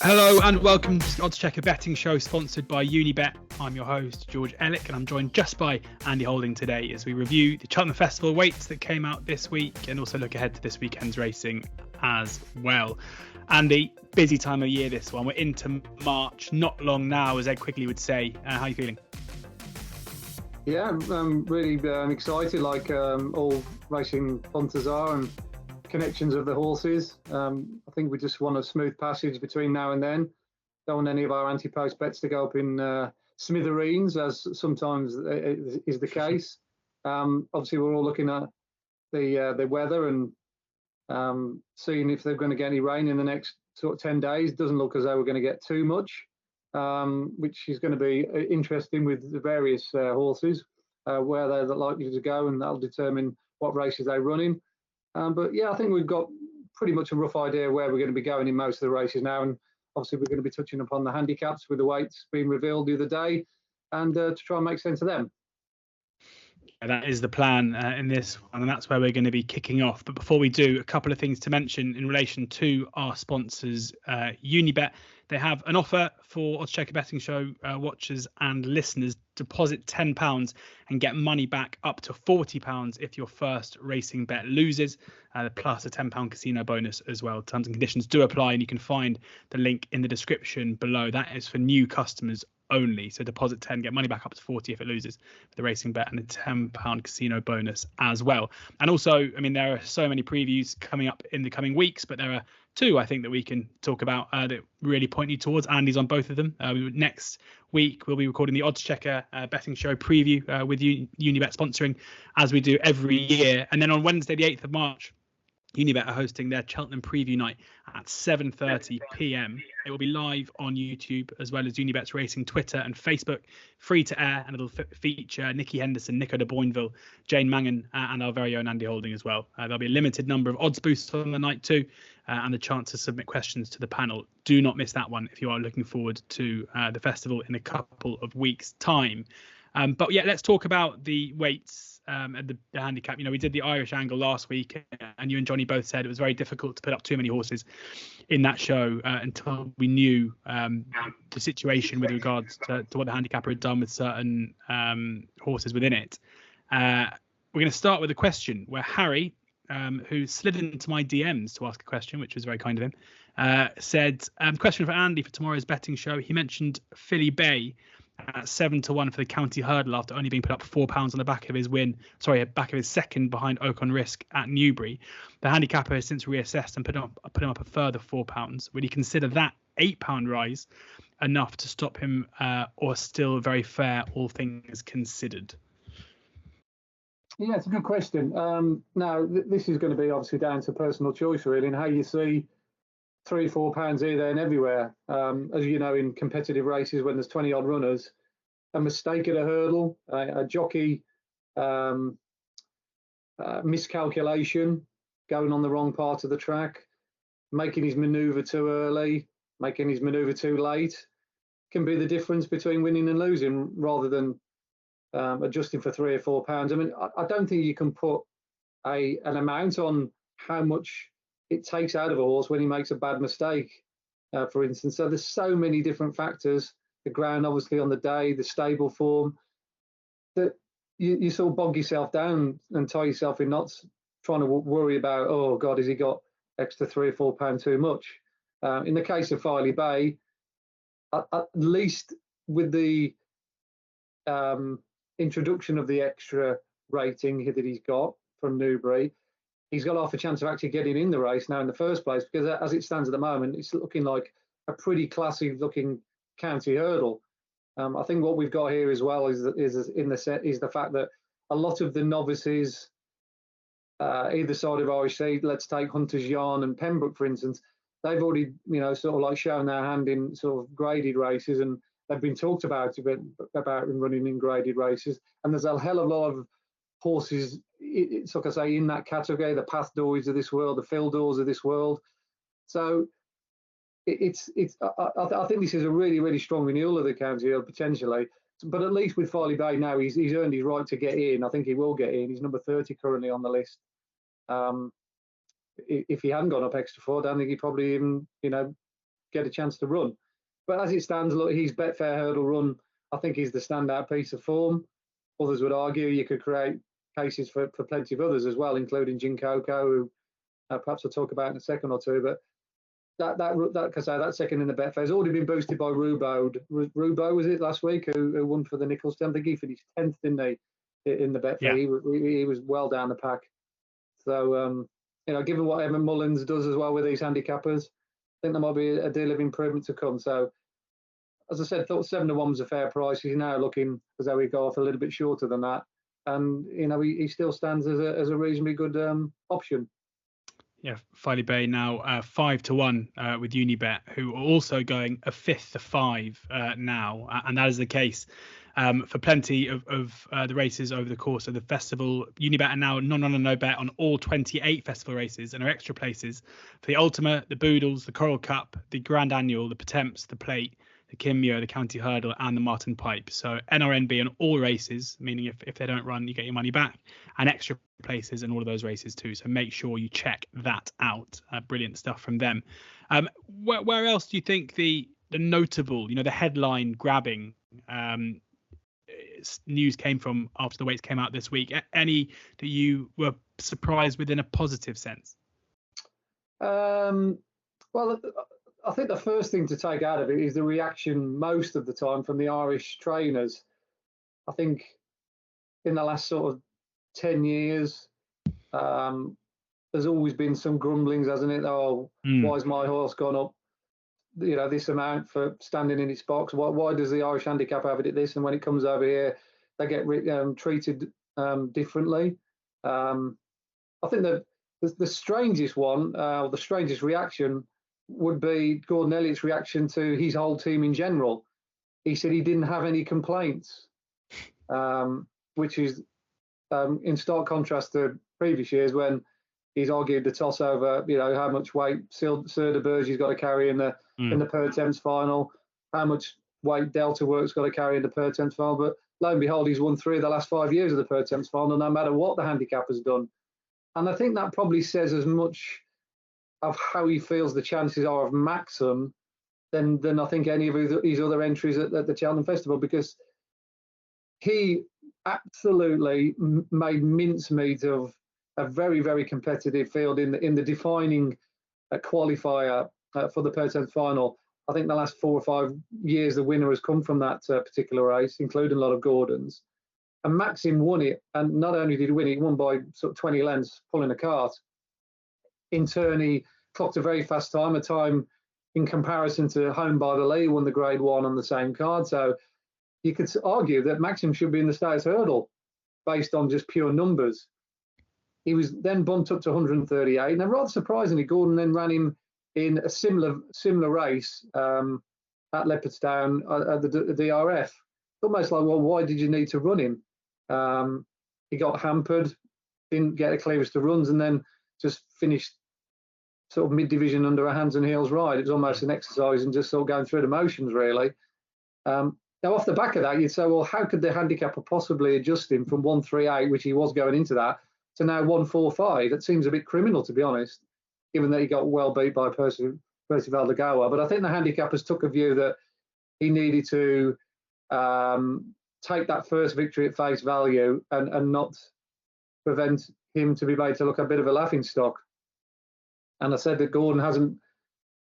Hello and welcome to the oddschecker betting show sponsored by Unibet. I'm your host, George Elek, and I'm joined just by Andy Holding today as we review the Cheltenham Festival weights that came out this week and also look ahead to this weekend's racing as well. Andy, busy time of year this one. We're into March, not long now, as Ed Quigley would say. How are you feeling? Yeah, I'm really excited, like all racing punters are, and connections of the horses. I think we just want a smooth passage between now and then. Don't want any of our anti-post bets to go up in smithereens, as sometimes is the case. Obviously, we're all looking at the weather and seeing if they're going to get any rain in the next sort of 10 days. Doesn't look as though we're going to get too much, which is going to be interesting with the various horses, where they're likely to go, and that'll determine what races they run in. But yeah, I think we've got pretty much a rough idea where we're going to be going in most of the races now. And obviously we're going to be touching upon the handicaps with the weights being revealed the other day, and to try and make sense of them. That is the plan in this one, and that's where we're going to be kicking off. But before we do, a couple of things to mention in relation to our sponsors, Unibet. They have an offer for Oddschecker Betting Show watchers and listeners. Deposit £10 and get money back up to £40 if your first racing bet loses, plus a £10 casino bonus as well. Terms and conditions do apply, and you can find the link in the description below. That is for new customers only. So deposit 10, get money back up to 40 if it loses for the racing bet, and a £10 casino bonus as well. And also, I mean, there are so many previews coming up in the coming weeks, but there are two I think that we can talk about that really point you towards. Andy's on both of them. Next week we'll be recording the oddschecker betting show preview with Unibet sponsoring, as we do every year. And then on Wednesday the 8th of March, Unibet are hosting their Cheltenham preview night at 7:30 p.m. It will be live on YouTube as well as Unibet's racing Twitter and Facebook, free to air, and it'll feature Nicky Henderson, Nico de Boinville, Jane Mangan, and our very own Andy Holding as well. There'll be a limited number of odds boosts on the night too, and the chance to submit questions to the panel. Do not miss that one if you are looking forward to the festival in a couple of weeks' time. But yeah, let's talk about the weights at the handicap. You know, we did the Irish angle last week, and you and Johnny both said it was very difficult to put up too many horses in that show until we knew the situation with regards to what the handicapper had done with certain horses within it. We're going to start with a question where Harry, who slid into my DMs to ask a question, which was very kind of him, said, question for Andy for tomorrow's betting show. He mentioned Philly Bay at 7-1 for the county hurdle after only being put up £4 on the back of his back of his second behind Oak on Risk at Newbury. The handicapper has since reassessed and put him up a further £4. Would he consider that £8 rise enough to stop him, or still very fair, all things considered? Yeah, it's a good question. Now, this is going to be obviously down to personal choice, really, and how you see £3 or £4 here, there, and everywhere. As you know, in competitive races, when there's 20 odd runners, a mistake at a hurdle, a jockey miscalculation, going on the wrong part of the track, making his manoeuvre too early, making his manoeuvre too late, can be the difference between winning and losing, rather than adjusting for £3 or £4. I mean, I don't think you can put an amount on how much it takes out of a horse when he makes a bad mistake, for instance. So there's so many different factors, the ground obviously on the day, the stable form, that you sort of bog yourself down and tie yourself in knots trying to worry about, oh God, has he got extra £3 or £4 too much? In the case of Filey Bay, at least with the introduction of the extra rating that he's got from Newbury, he's got half a chance of actually getting in the race now in the first place, because as it stands at the moment, it's looking like a pretty classy looking county hurdle. I think what we've got here as well is the fact that a lot of the novices, either side of Irish Sea, let's take Hunter's Yarn and Pembroke, for instance, they've already, sort of like shown their hand in sort of graded races, and they've been talked about running in graded races. And there's a hell of a lot of horses, it's like I say, in that category, the Path Doors of this world, the Phil Doors of this world. So I think this is a really, really strong renewal of the county hurdle potentially. But at least with Filey Bay now, he's earned his right to get in. I think he will get in. He's number 30 currently on the list. If he hadn't gone up extra 4, I don't think he'd probably even, get a chance to run. But as it stands, look, his Betfair Hurdle Run, I think, is the standout piece of form. Others would argue you could create cases for plenty of others as well, including Jinkoko, who perhaps I'll talk about in a second or two. But that second in the Betfair has already been boosted by Rubo, was it, last week, who won for the Nichols team? I think he finished 10th, didn't he, in the Betfair? Yeah. He was well down the pack. So, given what Evan Mullins does as well with these handicappers, I think there might be a deal of improvement to come. So, as I said, thought 7-1 was a fair price. He's now looking as though he go off a little bit shorter than that. And, he still stands as a reasonably good option. Yeah, Filey Bay now 5-1 with Unibet, who are also going a fifth to 5 now, and that is the case for plenty of the races over the course of the festival. Unibet are now no bet on all 28 festival races and are extra places for the Ultima, the Boodles, the Coral Cup, the Grand Annual, the Pertemps, the Plate, the Kimyo, the County Hurdle, and the Martin Pipe. So NRNB on all races, meaning if they don't run, you get your money back, and extra places in all of those races too. So make sure you check that out. Brilliant stuff from them. Where else do you think the notable, the headline grabbing news came from after the weights came out this week? Any that you were surprised with in a positive sense? Well, I think the first thing to take out of it is the reaction most of the time from the Irish trainers. I think in the last sort of 10 years, there's always been some grumblings, hasn't it? Oh, why has my horse gone up, this amount for standing in its box? Why does the Irish Handicap have it at this? And when it comes over here, they get treated differently. I think that the strangest one, or the strangest reaction, would be Gordon Elliott's reaction to his whole team in general. He said he didn't have any complaints, which is in stark contrast to previous years when he's argued the toss over, how much weight Söderberg's got to carry in the Pertemps final, how much weight Delta Work's got to carry in the Pertemps final. But lo and behold, he's won 3 of the last 5 years of the Pertemps final, no matter what the handicap has done. And I think that probably says as much of how he feels the chances are of Maxim than I think any of his other entries at the Cheltenham Festival, because he absolutely made mincemeat of a very, very competitive field in the defining qualifier for the Pertemps final. I think the last 4 or 5 years, the winner has come from that particular race, including a lot of Gordon's. And Maxim won it, and not only did he win it, he won by sort of 20 lengths, pulling a cart. In turn, he clocked a very fast time, a time in comparison to Home by the Lee, won the Grade 1 on the same card. So you could argue that Maxim should be in the States Hurdle based on just pure numbers. He was then bumped up to 138. And rather surprisingly, Gordon then ran him in a similar race at Leopardstown at the DRF. Almost like, well, why did you need to run him? He got hampered, didn't get a clearest to runs, and then just finished sort of mid-division under a hands and heels ride. It was almost an exercise in just sort of going through the motions, really. Now, off the back of that, you'd say, well, how could the handicapper possibly adjust him from 138, which he was going into that, to now 145? It seems a bit criminal, to be honest, given that he got well beat by Percival de Goa. But I think the handicappers took a view that he needed to take that first victory at face value and not prevent him to be made to look a bit of a laughing stock. And I said that Gordon hasn't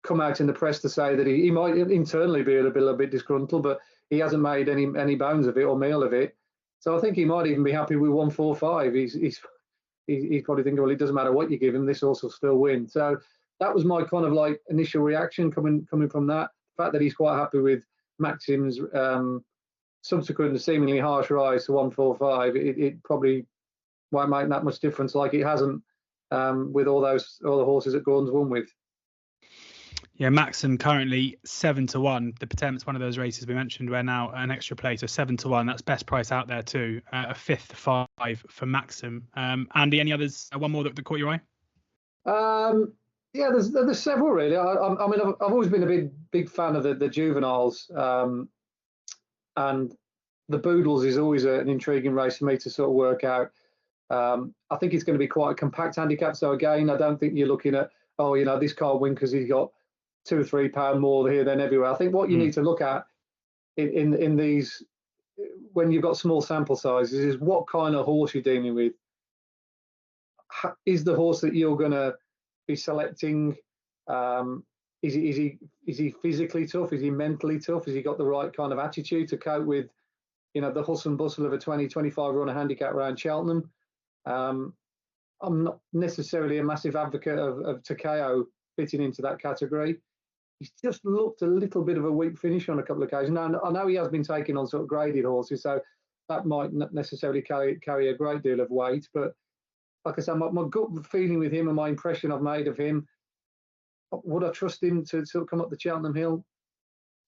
come out in the press to say that he might internally be a little bit disgruntled, but he hasn't made any bones of it or meal of it. So I think he might even be happy with 145. He's probably thinking, well, it doesn't matter what you give him, this horse will still win. So that was my kind of like initial reaction coming from that. The fact that he's quite happy with Maxim's subsequent seemingly harsh rise to 145, it probably won't make that much difference, like it hasn't with all the horses that Gordon's won with. Yeah, Maxim currently 7-1. The Pertemps, one of those races we mentioned, where now an extra place, so 7-1. That's best price out there too. A fifth to 5 for Maxim. Andy, any others? One more that caught your eye? Yeah, there's several really. I mean, I've always been a big fan of the juveniles, and the Boodles is always an intriguing race for me to sort of work out. I think it's going to be quite a compact handicap. So again, I don't think you're looking at, this can't win because he's got £2 or £3 more here than everywhere. I think what you need to look at in these, when you've got small sample sizes, is what kind of horse you're dealing with. Is the horse that you're going to be selecting, is he physically tough? Is he mentally tough? Has he got the right kind of attitude to cope with, the hustle and bustle of a 20-25 run a handicap around Cheltenham? I'm not necessarily a massive advocate of Takeo fitting into that category. He's just looked a little bit of a weak finish on a couple of occasions. Now, I know he has been taking on sort of graded horses, so that might not necessarily carry a great deal of weight. But like I said, my gut feeling with him and my impression I've made of him, would I trust him to sort of come up the Cheltenham Hill?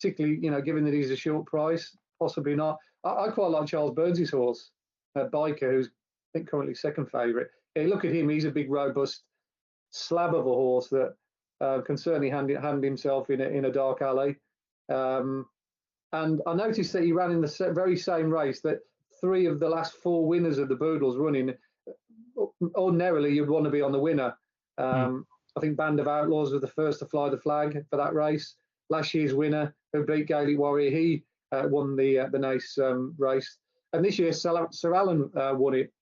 Particularly, given that he's a short price, possibly not. I quite like Charles Burns' horse, Biker, who's I think currently second favourite. Yeah, look at him; he's a big, robust slab of a horse that can certainly hand himself in a dark alley. And I noticed that he ran in the very same race that 3 of the last 4 winners of the Boodles running. Ordinarily, you'd want to be on the winner. I think Band of Outlaws was the first to fly the flag for that race. Last year's winner, who beat Gaelic Warrior, he won the Nice race. And this year, Sir Alan won it,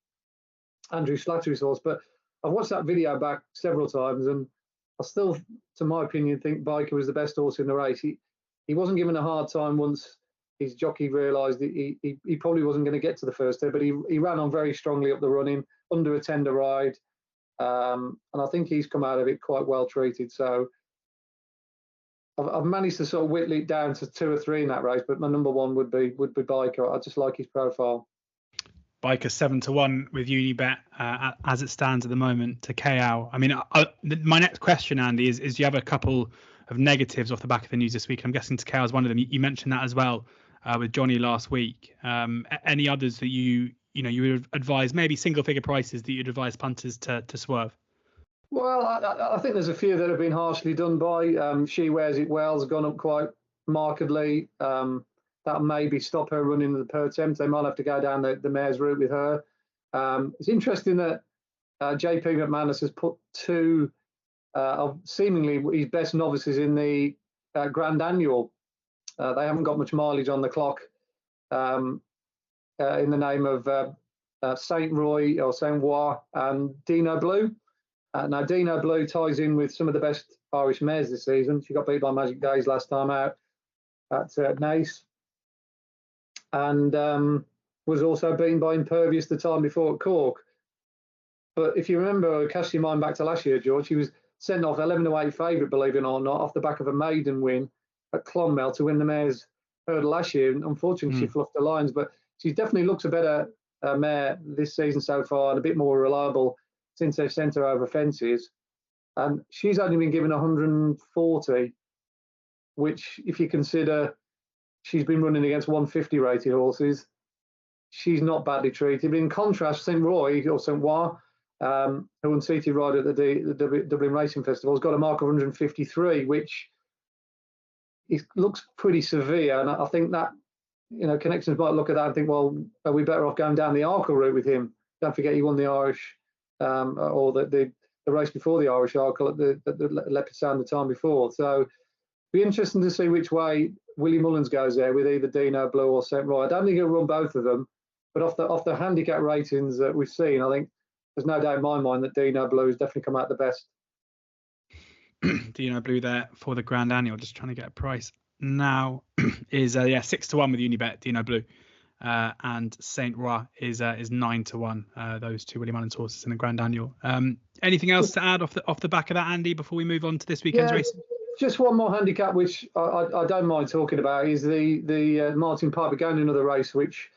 Andrew Slattery's horse. But I've watched that video back several times, and I still, to my opinion, think Biker was the best horse in the race. He wasn't given a hard time once his jockey realised that he probably wasn't going to get to the first day, but he ran on very strongly up the running, under a tender ride. And I think he's come out of it quite well treated. So I've managed to sort of whittle it down to 2 or 3 in that race, but my number 1 would be Biker. I just like his profile. Biker 7-1 with Unibet as it stands at the moment to KO. I mean, my next question, Andy, is do you have a couple of negatives off the back of the news this week? I'm guessing Takeo is one of them. You mentioned that as well with Johnny last week. Any others that you would advise, maybe single figure prices that you'd advise punters to swerve? Well, I think there's a few that have been harshly done by. She Wears It Well's gone up quite markedly. That maybe stop her running the per attempt. They might have to go down the mare's route with her. It's interesting that JP McManus has put 2 of seemingly his best novices in the Grand Annual. They haven't got much mileage on the clock in the name of Saint Roy or Saint Roy and Dino Blue. Now, Dino Blue ties in with some of the best Irish mares this season. She got beat by Magic Days last time out at Nice. And was also beaten by Impervious the time before at Cork. But if you remember, cast your mind back to last year, George, he was sent off 11-8 favourite, believe it or not, off the back of a maiden win at Clonmel to win the mare's hurdle last year. And unfortunately, she fluffed the lines, but she definitely looks a better mare this season so far and a bit more reliable since they've sent her over fences. And she's only been given 140, which, if you consider she's been running against 150 rated horses, she's not badly treated. But in contrast, St. Roy or St. Roy, who unseated rider at the Dublin Racing Festival, has got a mark of 153, which looks pretty severe. And I think that, connections might look at that and think, well, are we better off going down the Arkle route with him? Don't forget he won the Irish, or the race before the Irish Arkle at the Leopardstown the time before. So be interesting to see which way Willie Mullins goes there with either Dino Blue or St. Roy. I don't think he'll run both of them, but off the handicap ratings that we've seen, I think there's no doubt in my mind that Dino Blue has definitely come out the best. Dino Blue there for the Grand Annual. Just trying to get a price now. Is 6-1 with Unibet, Dino Blue, and Saint Roy is 9-1. Those 2 Willie Mullins horses in the Grand Annual. Anything else to add off the back of that, Andy, before we move on to this weekend's race? Just one more handicap, which I don't mind talking about, is the Martin Piper going another race, which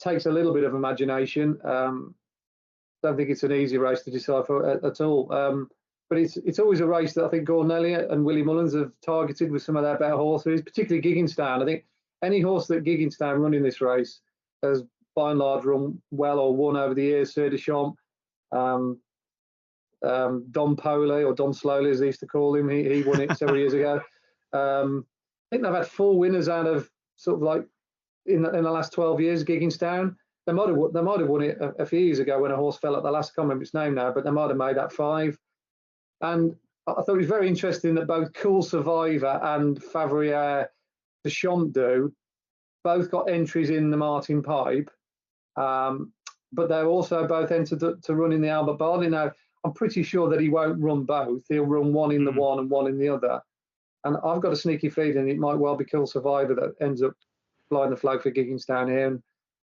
takes a little bit of imagination. Don't think it's an easy race to decipher at all. But it's always a race that I think Gordon Elliott and Willie Mullins have targeted with some of their better horses, particularly Gigginstown. I think any horse that Gigginstown running this race has by and large run well or won over the years. Sir de Champ, Don Pole, or Don Slowly as they used to call him, he won it several years ago. I think they've had 4 winners out of sort of like in the last 12 years. Gigginstown, they might have won it a few years ago when a horse fell at the last, I can't remember its name now, but they might have made that 5. And I thought it was very interesting that both Cool Survivor and Favrier de Champdu both got entries in the Martin Pipe, but they're also both entered to run in the Albert Barley. Now, I'm pretty sure that he won't run both. He'll run one in the one and one in the other. And I've got a sneaky feeling it might well be Cool Survivor that ends up flying the flag for Giggins down here, and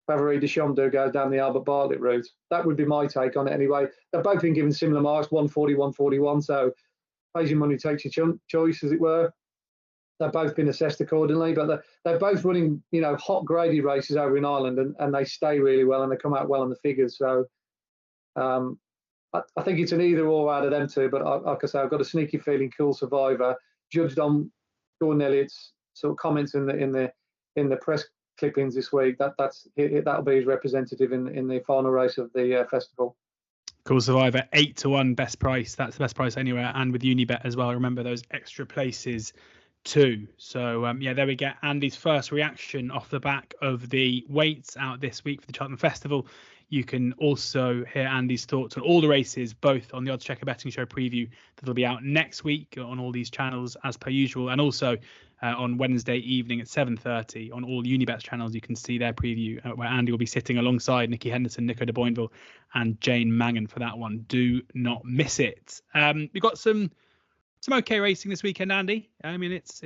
Favre de Champdu goes down the Albert Bartlett route. That would be my take on it anyway. They've both been given similar marks, 140, 141, so pays your money, takes your choice, as it were. They've both been assessed accordingly, but they're both running, hot grady races over in Ireland, and they stay really well and they come out well on the figures. So I think it's an either or out of them two, but like I say, I've got a sneaky feeling Cool Survivor, judged on Gordon Elliott's sort of comments in the press clippings this week, that'll be his representative in the final race of the festival. Cool Survivor 8-1 best price. That's the best price anywhere, and with Unibet as well. Remember those extra places too. So there we get Andy's first reaction off the back of the weights out this week for the Cheltenham Festival. You can also hear Andy's thoughts on all the races, both on the Oddschecker Betting Show preview that'll be out next week on all these channels as per usual, and also on Wednesday evening at 7:30 on all Unibet's channels. You can see their preview where Andy will be sitting alongside Nicky Henderson, Nico de Boinville and Jane Mangan for that one. Do not miss it. We've got some okay racing this weekend, Andy. I mean, it's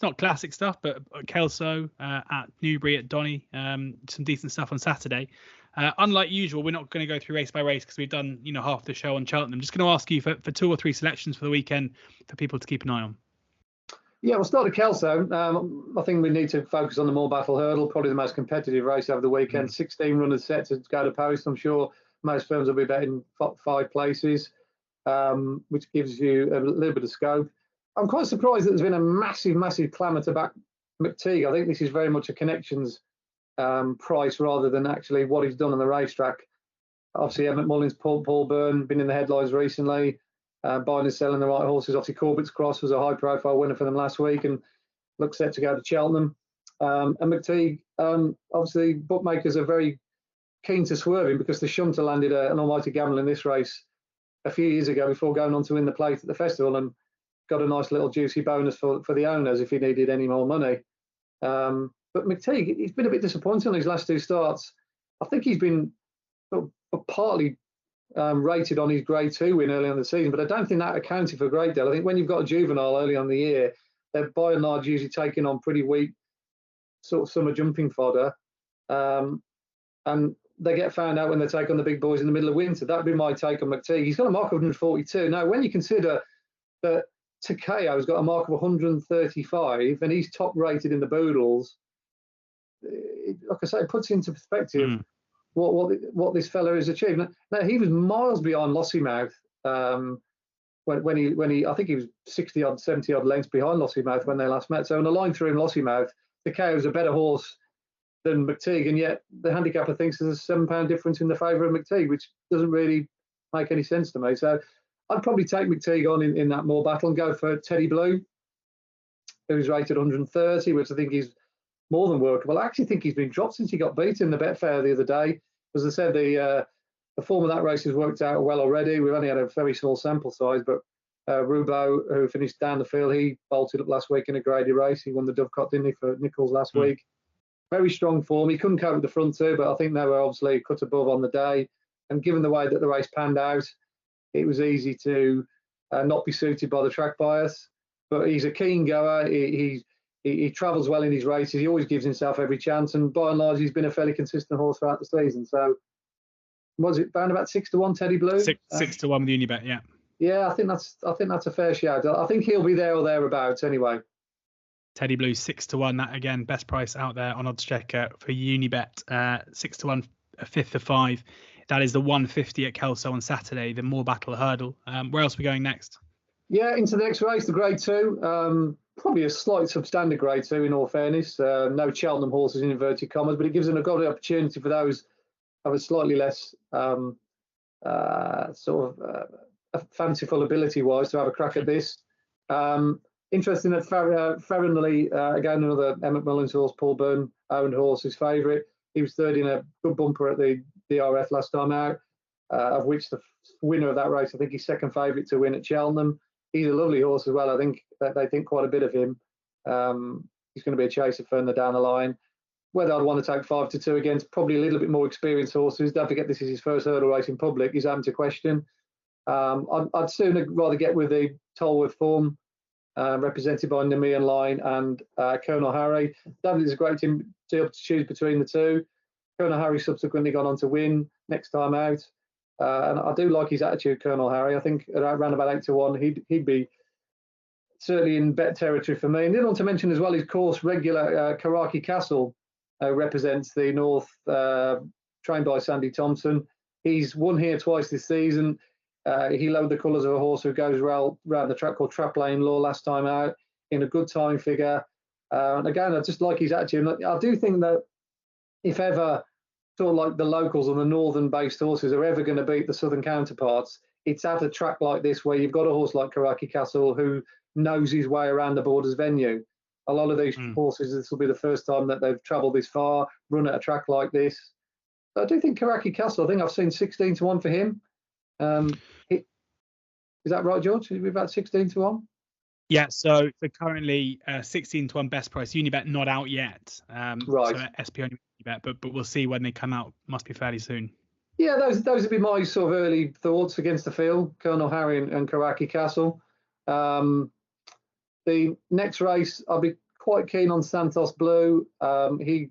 not classic stuff, but Kelso at Newbury at Donny, some decent stuff on Saturday. Unlike usual, we're not going to go through race by race because we've done half the show on Cheltenham. I'm just going to ask you for 2 or 3 selections for the weekend for people to keep an eye on. Yeah, we'll start at Kelso. I think we need to focus on the Moor Battle Hurdle, probably the most competitive race over the weekend. 16 runners set to go to post. I'm sure most firms will be betting 5 places, which gives you a little bit of scope. I'm quite surprised that there's been a massive clamour to back McTeague. I think this is very much a connections price rather than actually what he's done on the racetrack. Obviously, Ed McMullen's Paul Byrne been in the headlines recently. Buying and selling the right horses. Obviously, Corbett's Cross was a high-profile winner for them last week and looks set to go to Cheltenham. And McTeague, obviously, bookmakers are very keen to swerve him because the shunter landed an almighty gamble in this race a few years ago before going on to win the plate at the festival and got a nice little juicy bonus for the owners if he needed any more money. But McTeague, he's been a bit disappointing on his last 2 starts. I think he's been partly rated on his Grade 2 win early on the season, but I don't think that accounted for a great deal. I think when you've got a juvenile early on the year, they're by and large usually taking on pretty weak sort of summer jumping fodder, and they get found out when they take on the big boys in the middle of winter. That would be my take on McTeague. He's got a mark of 142. Now, when you consider that Takeo's got a mark of 135 and he's top rated in the Boodles, like I say, it puts into perspective what this fellow has achieved. Now he was miles behind Lossiemouth when he I think he was 60 odd 70 odd lengths behind Lossiemouth when they last met. So in a line through him, Lossiemouth, Takeo is a better horse than McTeague, and yet the handicapper thinks there's a £7 difference in the favour of McTeague, which doesn't really make any sense to me. So I'd probably take McTeague on in that Moor Battle and go for Teddy Blue, who's rated 130, which I think is more than workable. I actually think he's been dropped since he got beaten in the Betfair the other day. As I said, the form of that race has worked out well already. We've only had a very small sample size, but Rubo, who finished down the field, he bolted up last week in a graded race. He won the Dovecot, didn't he, for Nichols last week. Very strong form. He couldn't cope with the front 2, but I think they were obviously cut above on the day. And given the way that the race panned out, it was easy to not be suited by the track bias. But he's a keen goer. He travels well in his races. He always gives himself every chance, and by and large, he's been a fairly consistent horse throughout the season. So, was it around about 6-1 Teddy Blue? 6-1 with Unibet, yeah. Yeah, I think that's a fair shout. I think he'll be there or thereabouts anyway. Teddy Blue 6-1. That again, best price out there on Oddschecker for Unibet. 6-1, a fifth of 5. That is the 150 at Kelso on Saturday. The Moor Battle Hurdle. Where else are we going next? Yeah, into the next race, the Grade 2. Probably a slight substandard Grade 2 in all fairness. No Cheltenham horses in inverted commas, but it gives them a good opportunity for those of a slightly less fanciful ability-wise to have a crack at this. Interesting that Ferrenly, again, another Emmett Mullins horse, Paul Byrne owned horse, his favourite. He was third in a good bumper at the DRF last time out, of which the winner of that race, I think he's second favourite to win at Cheltenham. he's a lovely horse as well. I think that they think quite a bit of him. He's going to be a chaser further down the line. Whether I'd want to take 5-2 against probably a little bit more experienced horses. Don't forget this is his first hurdle race in public. He's having to question. I'd sooner rather get with the Tolworth form, represented by Nemean Line and Colonel Harry. That is a great team to be able to choose between the two. Colonel Harry subsequently gone on to win next time out. And I do like his attitude, Colonel Harry. I think around about 8-1, he'd be certainly in bet territory for me. And then on to mention as well his course regular Karaki Castle represents the North, trained by Sandy Thompson. He's won here twice this season. He lowered the colours of a horse who goes round the track called Trap Lane Law last time out in a good time figure. And again, I just like his attitude. I do think that if ever sort of like the locals and the northern-based horses are ever going to beat the southern counterparts, it's at a track like this where you've got a horse like Karaki Castle who knows his way around the Borders venue. A lot of these horses, this will be the first time that they've travelled this far, run at a track like this. I do think Karaki Castle, I think I've seen 16-1 for him. Is that right, George? Is we about 16-1? Yeah, so currently 16-1 best price. Unibet not out yet. Right. So SP only Unibet, but we'll see when they come out. Must be fairly soon. Yeah, those would be my sort of early thoughts against the field, Colonel Harry and Karaki Castle. The next race, I'll be quite keen on Santos Blue. He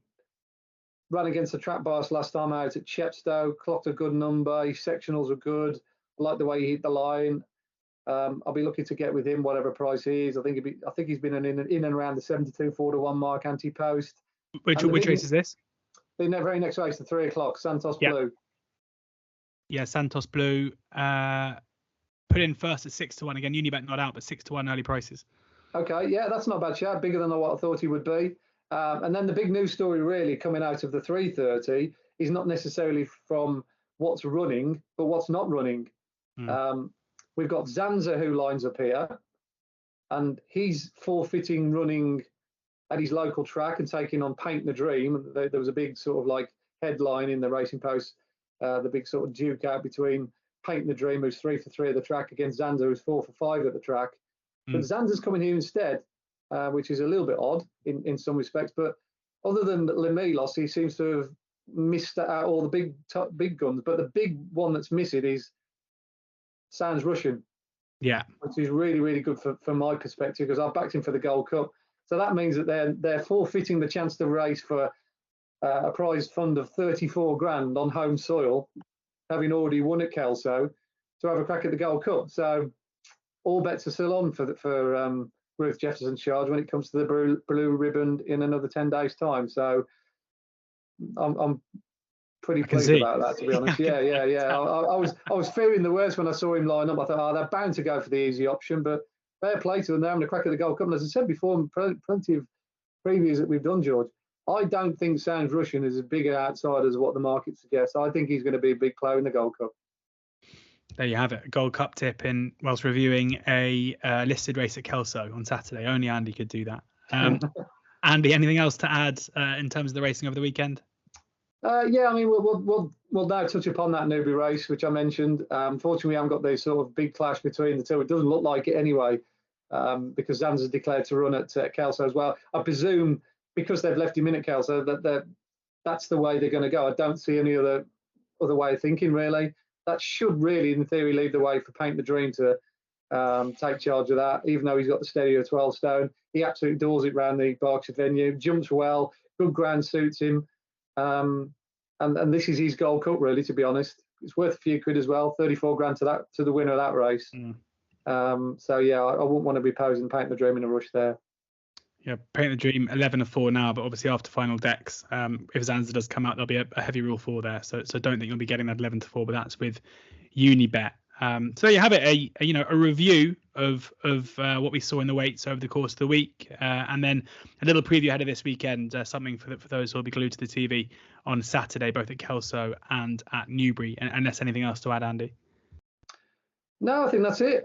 ran against the track bias last time out at Chepstow, clocked a good number. His sectionals were good. I like the way he hit the line. I'll be looking to get with him whatever price he is. I think he's been in and around the 72-4-1 mark anti-post. Which race is this? The very next race, the 3 o'clock, Santos Blue. Yeah, Santos Blue. Put in first at 6-1 again. Unibet not out, but 6-1 early prices. Okay, yeah, that's not a bad shout. Bigger than what I thought he would be. And then the big news story really coming out of the 3:30 is not necessarily from what's running, but what's not running. We've got Zanza who lines up here, and he's forfeiting running at his local track and taking on Paint the Dream. There was a big sort of like headline in the Racing Post, the big sort of duke out between Paint the Dream, who's 3 for 3 at the track, against Zanza, who's 4 for 5 at the track. But Zanza's coming here instead, which is a little bit odd in some respects. But other than Lemilos, he seems to have missed out all the big guns. But the big one that's missing is Sounds Russian. Yeah. Which is really, really good from my perspective, because I backed him for the Gold Cup. So that means that they're forfeiting the chance to race for a prize fund of 34 grand on home soil, having already won at Kelso, to have a crack at the Gold Cup. So all bets are still on for Ruth Jefferson's charge when it comes to the blue ribbon in another 10 days' time. So I'm pretty pleased about that, to be honest. Yeah. I was fearing the worst when I saw him line up. I thought, they're bound to go for the easy option, but fair play to them. They're having a crack at the Gold Cup. And as I said before, plenty of previews that we've done, George, I don't think Sounds Russian is as big an outsider as what the market suggests. I think he's going to be a big player in the Gold Cup. There you have it. Gold Cup tip in whilst reviewing a listed race at Kelso on Saturday. Only Andy could do that. Andy, anything else to add in terms of the racing over the weekend? Yeah, I mean, we'll now touch upon that Newbury race, which I mentioned. Unfortunately, we haven't got the sort of big clash between the two. It doesn't look like it anyway, because Zanza's declared to run at Kelso as well. I presume because they've left him in at Kelso that's the way they're going to go. I don't see any other way of thinking, really. That should really, in theory, leave the way for Paint the Dream to take charge of that, even though he's got the steady of 12 stone. He absolutely doors it round the Berkshire venue, jumps well, good ground suits him. And this is his Gold Cup, really, to be honest. It's worth a few quid as well, 34 grand to the winner of that race. So, yeah, I wouldn't want to be posing Paint the Dream in a rush there. Yeah, Paint the Dream 11-4 now, but obviously after final decks, if Zanza does come out, there'll be a heavy rule 4 there. So don't think you'll be getting that 11-4, but that's with Unibet. So there you have it, a review of what we saw in the weights over the course of the week, and then a little preview ahead of this weekend, something for those who will be glued to the TV on Saturday, both at Kelso and at Newbury. And unless anything else to add, Andy? No, I think that's it.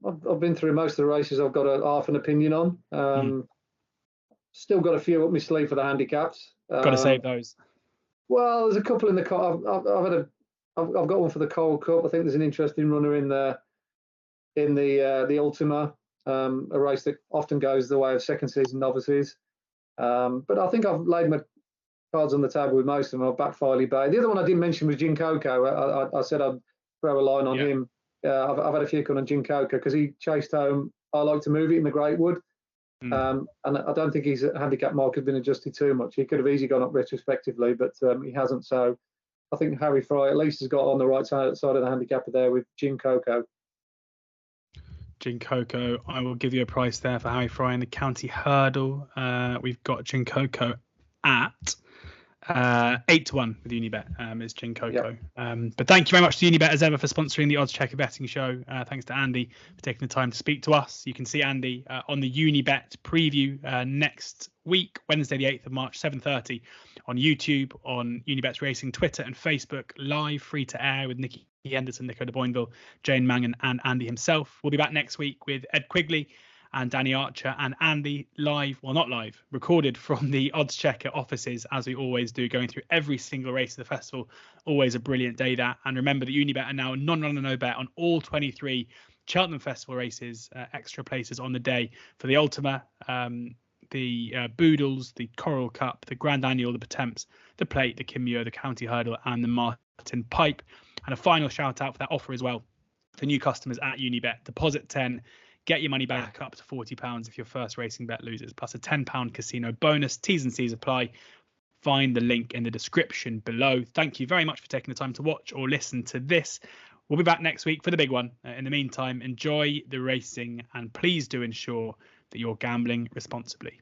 I've been through most of the races. I've got half an opinion on. Still got a few up my sleeve for the handicaps. Got to save those. Well, there's a couple in the I've got one for the Gold Cup. I think there's an interesting runner in there. in the Ultima, a race that often goes the way of second season novices. But I think I've laid my cards on the table with most of them. I've backed Filey Bay. The other one I didn't mention was Jin Coco. I said I'd throw a line on him. I've had a few on Jin Coco because he chased home I Like to Move It in the Greatwood. And I don't think his handicap mark has been adjusted too much. He could have easily gone up retrospectively, but he hasn't. So I think Harry Fry at least has got on the right side of the handicapper there with Jin Coco. Jin Coco, I will give you a price there for Harry Fry in the County Hurdle. We've got Jin Coco at 8-1 with Unibet is Jin Coco. Yep. But thank you very much to Unibet as ever for sponsoring the oddschecker betting show. Thanks to Andy for taking the time to speak to us. You can see Andy on the Unibet preview next week, Wednesday the 8th of March, 7:30 on YouTube, on Unibet's Racing Twitter and Facebook, live free to air with Nikki Henderson, Nico de Boinville, Jane Mangan and Andy himself. We'll be back next week with Ed Quigley and Danny Archer and Andy recorded from the oddschecker offices, as we always do, going through every single race of the festival. Always a brilliant day, that. And remember that Unibet are now non-run and no bet on all 23 Cheltenham Festival races, extra places on the day for the Ultima, the Boodles, the Coral Cup, the Grand Annual, the Potemps, the Plate, the Kimyo, the County Hurdle and the Martin Pipe. And a final shout out for that offer as well for new customers at Unibet. Deposit 10, get your money back up to £40 if your first racing bet loses, plus a £10 casino bonus. T's and C's apply. Find the link in the description below. Thank you very much for taking the time to watch or listen to this. We'll be back next week for the big one. In the meantime, enjoy the racing and please do ensure that you're gambling responsibly.